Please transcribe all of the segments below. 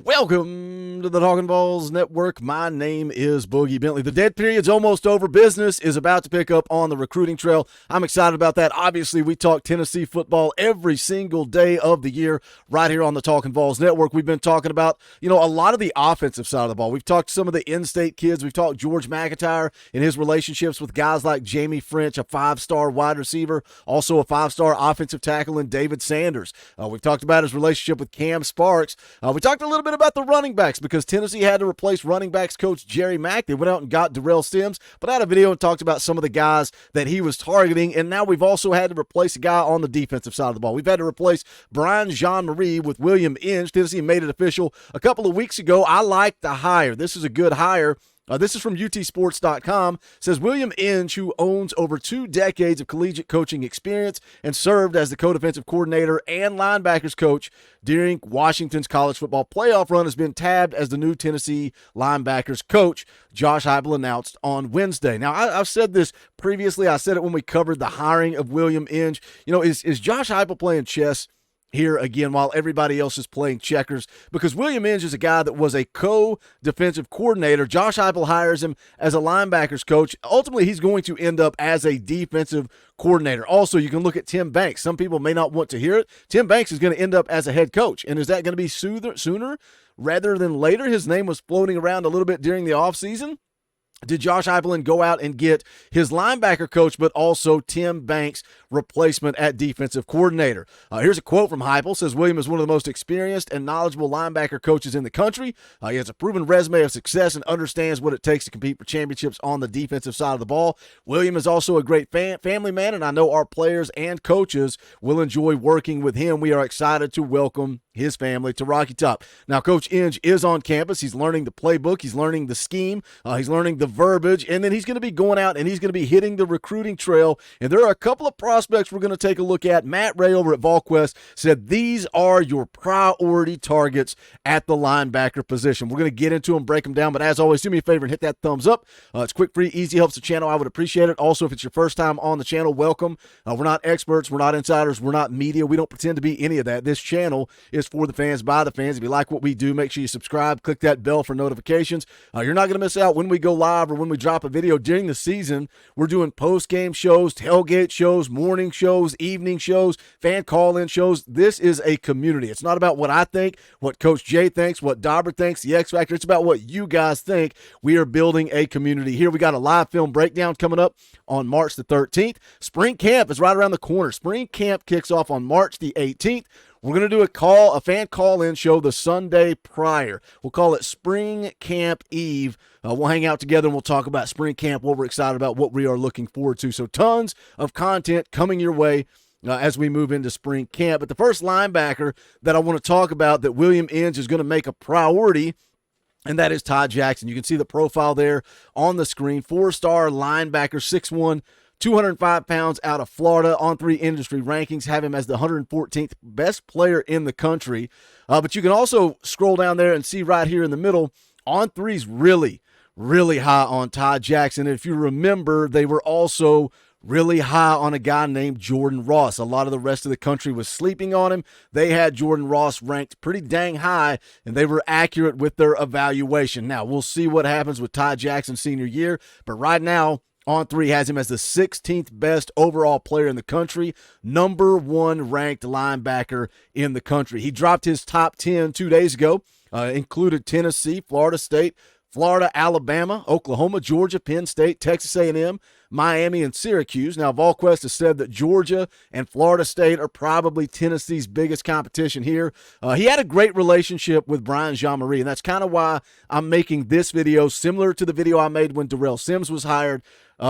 Welcome to the Talkin VAWLS Network. My name is Boogie Bentley. The dead period's almost over. Business is about to pick up on the recruiting trail. I'm excited about that. Obviously, we talk Tennessee football every single day of the year right here on the Talkin VAWLS Network. We've been talking about, a lot of the offensive side of the ball. We've talked to some of the in-state kids. We've talked George McIntyre and his relationships with guys like Jamie French, a 5-star wide receiver, also a 5-star offensive tackle in David Sanders. We've talked about his relationship with Cam Sparks. We talked a little bit about the running backs because Tennessee had to replace running backs coach Jerry Mack. They went out and got Darrell Sims, but I had a video and talked about some of the guys that he was targeting, and now we've also had to replace a guy on the defensive side of the ball. We've had to replace Brian Jean-Marie with William Inge. Tennessee made it official a couple of weeks ago. I like the hire. This is a good hire. This is from utsports.com. Says William Inge, who owns over 2 decades of collegiate coaching experience and served as the co-defensive coordinator and linebackers coach during Washington's college football playoff run, has been tabbed as the new Tennessee linebackers coach, Josh Heupel announced on Wednesday. Now, I've said this previously. I said it when we covered the hiring of William Inge. Is Josh Heupel playing chess here again while everybody else is playing checkers? Because William Inge is a guy that was a co-defensive coordinator. Josh Heupel hires him as a linebackers coach. Ultimately, he's going to end up as a defensive coordinator. Also, you can look at Tim Banks. Some people may not want to hear it. Tim Banks is going to end up as a head coach. And is that going to be sooner rather than later? His name was floating around a little bit during the offseason. Did Josh Heupel go out and get his linebacker coach, but also Tim Banks' replacement at defensive coordinator? Here's a quote from Heupel. Says William is one of the most experienced and knowledgeable linebacker coaches in the country. He has a proven resume of success and understands what it takes to compete for championships on the defensive side of the ball. William is also a great family man, and I know our players and coaches will enjoy working with him. We are excited to welcome his family to Rocky Top. Now, Coach Inge is on campus. He's learning the playbook. He's learning the scheme. He's learning the verbiage, and then he's going to be going out and he's going to be hitting the recruiting trail. And there are a couple of prospects we're going to take a look at. Matt Ray over at VolQuest said these are your priority targets at the linebacker position. We're going to get into them, break them down, but as always, do me a favor and hit that thumbs up. It's quick, free, easy, helps the channel. I would appreciate it. Also, if it's your first time on the channel, welcome. We're not experts. We're not insiders. We're not media. We don't pretend to be any of that. This channel is for the fans, by the fans. If you like what we do, make sure you subscribe, click that bell for notifications. You're not going to miss out when we go live or when we drop a video during the season. We're doing post-game shows, tailgate shows, morning shows, evening shows, fan call-in shows. This is a community. It's not about what I think, what Coach Jay thinks, what Dauber thinks, the X Factor. It's about what you guys think. We are building a community here. We got a live film breakdown coming up on March the 13th. Spring camp is right around the corner. Spring camp kicks off on March the 18th. We're going to do a fan call-in show the Sunday prior. We'll call it Spring Camp Eve. We'll hang out together and we'll talk about spring camp, what we're excited about, what we are looking forward to. So tons of content coming your way as we move into spring camp. But the first linebacker that I want to talk about that William Inge is going to make a priority, and that is Todd Jackson. You can see the profile there on the screen. 4-star linebacker, 6'1", 205 pounds, out of Florida. On3 industry rankings have him as the 114th best player in the country. But you can also scroll down there and see right here in the middle, On3's really high on Todd Jackson. And if you remember, they were also really high on a guy named Jordan Ross. A lot of the rest of the country was sleeping on him. They had Jordan Ross ranked pretty dang high, and they were accurate with their evaluation. Now, we'll see what happens with Todd Jackson's senior year, but right now, On3 has him as the 16th best overall player in the country, number 1 ranked linebacker in the country. He dropped his top 10 2 days ago, included Tennessee, Florida State, Florida, Alabama, Oklahoma, Georgia, Penn State, Texas A&M, Miami, and Syracuse. Now, VolQuest has said that Georgia and Florida State are probably Tennessee's biggest competition here. He had a great relationship with Brian Jean-Marie, and that's kind of why I'm making this video similar to the video I made when Darrell Sims was hired,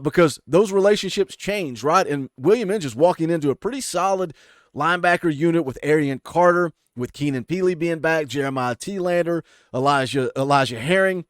because those relationships change, right? And William Inge is walking into a pretty solid linebacker unit with Arian Carter, with Keenan Peely being back, Jeremiah T-Lander, Elijah Herring.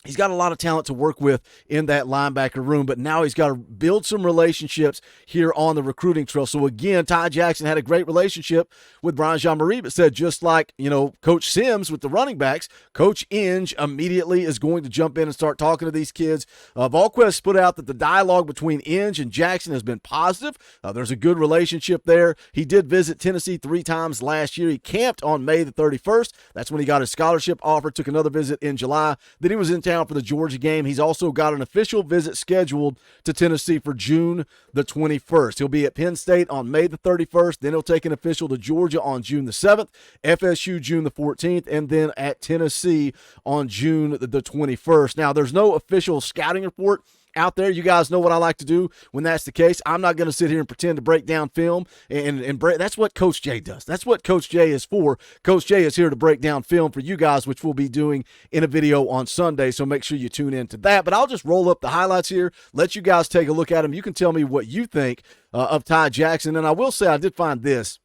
He's got a lot of talent to work with in that linebacker room, but now he's got to build some relationships here on the recruiting trail. So again, Todd Jackson had a great relationship with Brian Jean-Marie, but said just like, Coach Sims with the running backs, Coach Inge immediately is going to jump in and start talking to these kids. VolQuest put out that the dialogue between Inge and Jackson has been positive. There's a good relationship there. He did visit Tennessee 3 times last year. He camped on May the 31st. That's when he got his scholarship offer, took another visit in July. Then he was in town for the Georgia game. He's also got an official visit scheduled to Tennessee for June the 21st. He'll be at Penn State on May the 31st. Then he'll take an official to Georgia on June the 7th, FSU June the 14th, and then at Tennessee on June the 21st. Now, there's no official scouting report out there. You guys know what I like to do when that's the case. I'm not going to sit here and pretend to break down film and that's what Coach J does. That's what Coach J is for. Coach J is here to break down film for you guys, which we'll be doing in a video on Sunday, so make sure you tune in to that. But I'll just roll up the highlights here, let you guys take a look at them. You can tell me what you think of Todd Jackson. And I will say I did find this.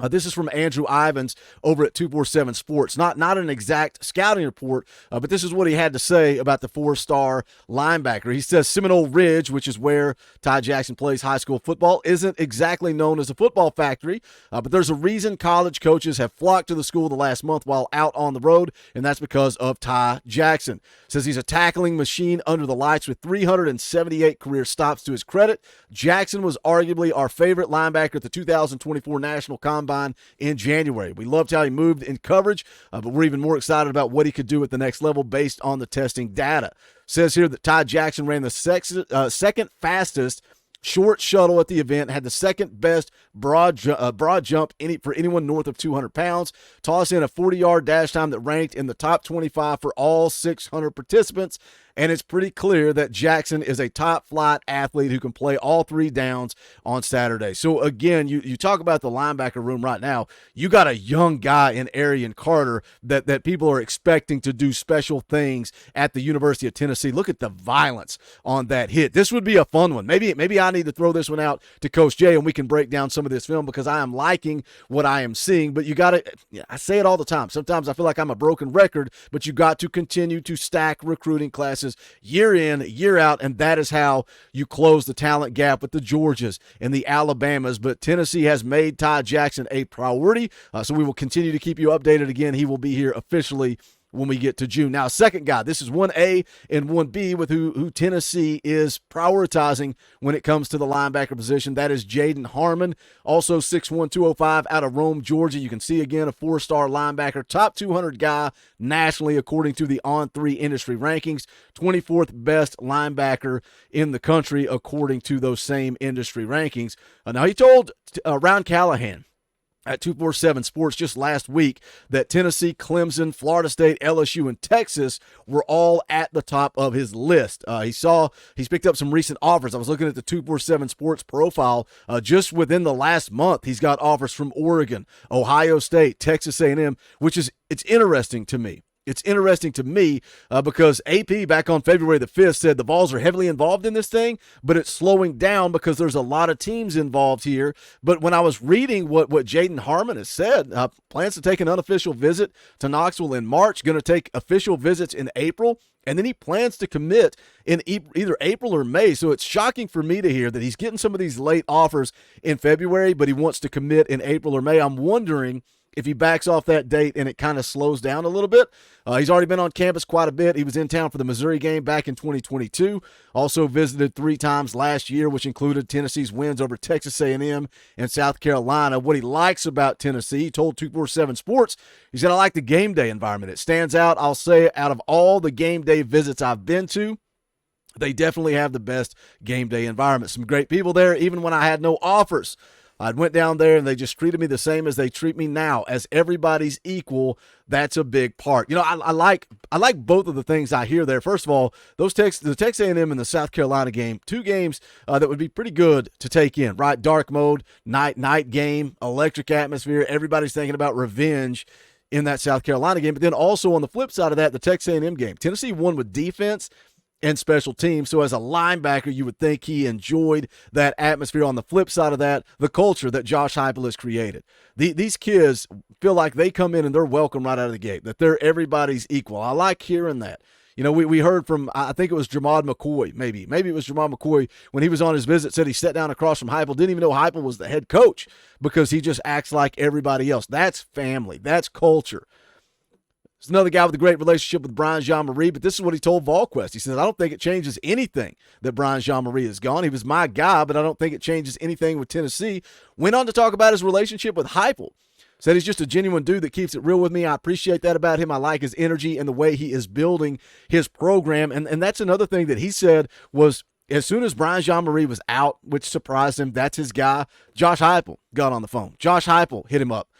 This is from Andrew Ivins over at 247 Sports. Not an exact scouting report, but this is what he had to say about the 4-star linebacker. He says Seminole Ridge, which is where Todd Jackson plays high school football, isn't exactly known as a football factory, but there's a reason college coaches have flocked to the school the last month while out on the road, and that's because of Ty Jackson. Says he's a tackling machine under the lights with 378 career stops to his credit. Jackson was arguably our favorite linebacker at the 2024 National Combine in January. We loved how he moved in coverage, but we're even more excited about what he could do at the next level based on the testing data. Says here that Todd Jackson ran the second fastest short shuttle at the event, had the second best broad jump for anyone north of 200 pounds, toss in a 40-yard dash time that ranked in the top 25 for all 600 participants, and it's pretty clear that Jackson is a top-flight athlete who can play all 3 downs on Saturday. So, again, you talk about the linebacker room right now. You got a young guy in Arian Carter that people are expecting to do special things at the University of Tennessee. Look at the violence on that hit. This would be a fun one. Maybe I need to throw this one out to Coach Jay and we can break down some of this film because I am liking what I am seeing. But you got to – I say it all the time. Sometimes I feel like I'm a broken record, but you got to continue to stack recruiting classes year in, year out, and that is how you close the talent gap with the Georgias and the Alabamas. But Tennessee has made Todd Jackson a priority, so we will continue to keep you updated. Again, he will be here officially when we get to June. Now, second guy, this is 1A and 1B with who Tennessee is prioritizing when it comes to the linebacker position. That is Jaden Harmon, also 6'1", 205 out of Rome, Georgia. You can see, again, a 4-star linebacker, top 200 guy nationally according to the On3 industry rankings, 24th best linebacker in the country according to those same industry rankings. Now, he told Ron Callahan at 247 Sports just last week that Tennessee, Clemson, Florida State, LSU, and Texas were all at the top of his list. He's picked up some recent offers. I was looking at the 247 Sports profile. Just within the last month, he's got offers from Oregon, Ohio State, Texas A&M, it's interesting to me. It's interesting to me because AP back on February the 5th said the Vols are heavily involved in this thing, but it's slowing down because there's a lot of teams involved here. But when I was reading what Jaden Harmon has said, plans to take an unofficial visit to Knoxville in March, going to take official visits in April, and then he plans to commit in either April or May. So it's shocking for me to hear that he's getting some of these late offers in February, but he wants to commit in April or May. I'm wondering if he backs off that date and it kind of slows down a little bit. He's already been on campus quite a bit. He was in town for the Missouri game back in 2022. Also visited 3 times last year, which included Tennessee's wins over Texas A&M and South Carolina. What he likes about Tennessee, he told 247 Sports, he said, I like the game day environment. It stands out, I'll say, out of all the game day visits I've been to, they definitely have the best game day environment. Some great people there, even when I had no offers. I went down there and they just treated me the same as they treat me now. As everybody's equal, that's a big part. I like both of the things I hear there. First of all, the Texas A&M and the South Carolina game, 2 games that would be pretty good to take in, right? Dark mode, night game, electric atmosphere. Everybody's thinking about revenge in that South Carolina game. But then also on the flip side of that, the Texas A&M game. Tennessee won with defense and special teams. So as a linebacker, you would think he enjoyed that atmosphere. On the flip side of that, the culture that Josh Heupel has created. These kids feel like they come in and they're welcome right out of the gate, that they're everybody's equal. I like hearing that. You know, we heard from, I think it was Jamad McCoy, maybe it was Jamad McCoy when he was on his visit, said he sat down across from Heupel, didn't even know Heupel was the head coach because he just acts like everybody else. That's family. That's culture. There's another guy with a great relationship with Brian Jean-Marie, but this is what he told VolQuest. He says, I don't think it changes anything that Brian Jean-Marie is gone. He was my guy, but I don't think it changes anything with Tennessee. Went on to talk about his relationship with Heupel. Said he's just a genuine dude that keeps it real with me. I appreciate that about him. I like his energy and the way he is building his program. And that's another thing that he said was as soon as Brian Jean-Marie was out, which surprised him, that's his guy, Josh Heupel got on the phone. Josh Heupel hit him up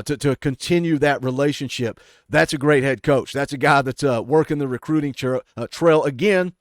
to continue that relationship. That's a great head coach. That's a guy that's working the recruiting trail. Again,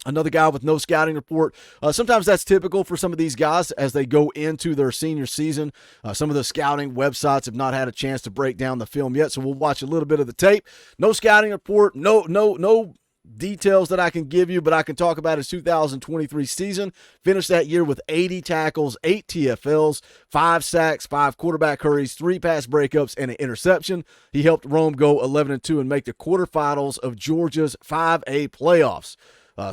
another guy with no scouting report. Sometimes that's typical for some of these guys as they go into their senior season. Some of the scouting websites have not had a chance to break down the film yet, so we'll watch a little bit of the tape. No scouting report, no details that I can give you, but I can talk about his 2023 season. Finished that year with 80 tackles, 8 TFLs, 5 sacks, 5 quarterback hurries, 3 pass breakups, and an interception. He helped Rome go 11-2 and make the quarterfinals of Georgia's 5A playoffs.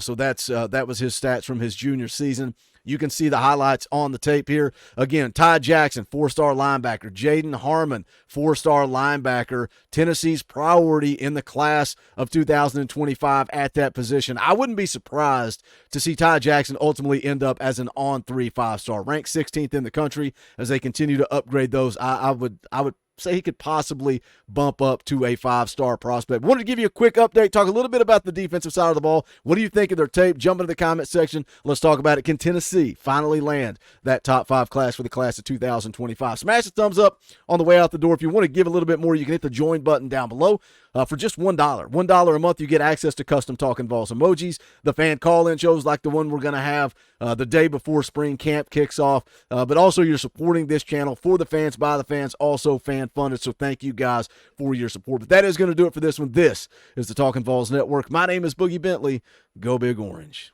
So that was his stats from his junior season. You can see the highlights on the tape here. Again, Todd Jackson, 4-star linebacker. Jaden Harmon, 4-star linebacker. Tennessee's priority in the class of 2025 at that position. I wouldn't be surprised to see Todd Jackson ultimately end up as an on-3 5-star, ranked 16th in the country as they continue to upgrade those. I would say he could possibly bump up to a 5-star prospect. Wanted to give you a quick update, talk a little bit about the defensive side of the ball. What do you think of their tape? Jump into the comment section. Let's talk about it. Can Tennessee finally land that top 5 class for the class of 2025? Smash the thumbs up on the way out the door. If you want to give a little bit more, you can hit the join button down below. For just $1. $1 a month, you get access to custom Talkin VAWLS emojis, the fan call-in shows like the one we're going to have the day before spring camp kicks off, but also you're supporting this channel for the fans, by the fans, also fan-funded, so thank you guys for your support. But that is going to do it for this one. This is the Talkin VAWLS Network. My name is Boogie Bentley. Go Big Orange.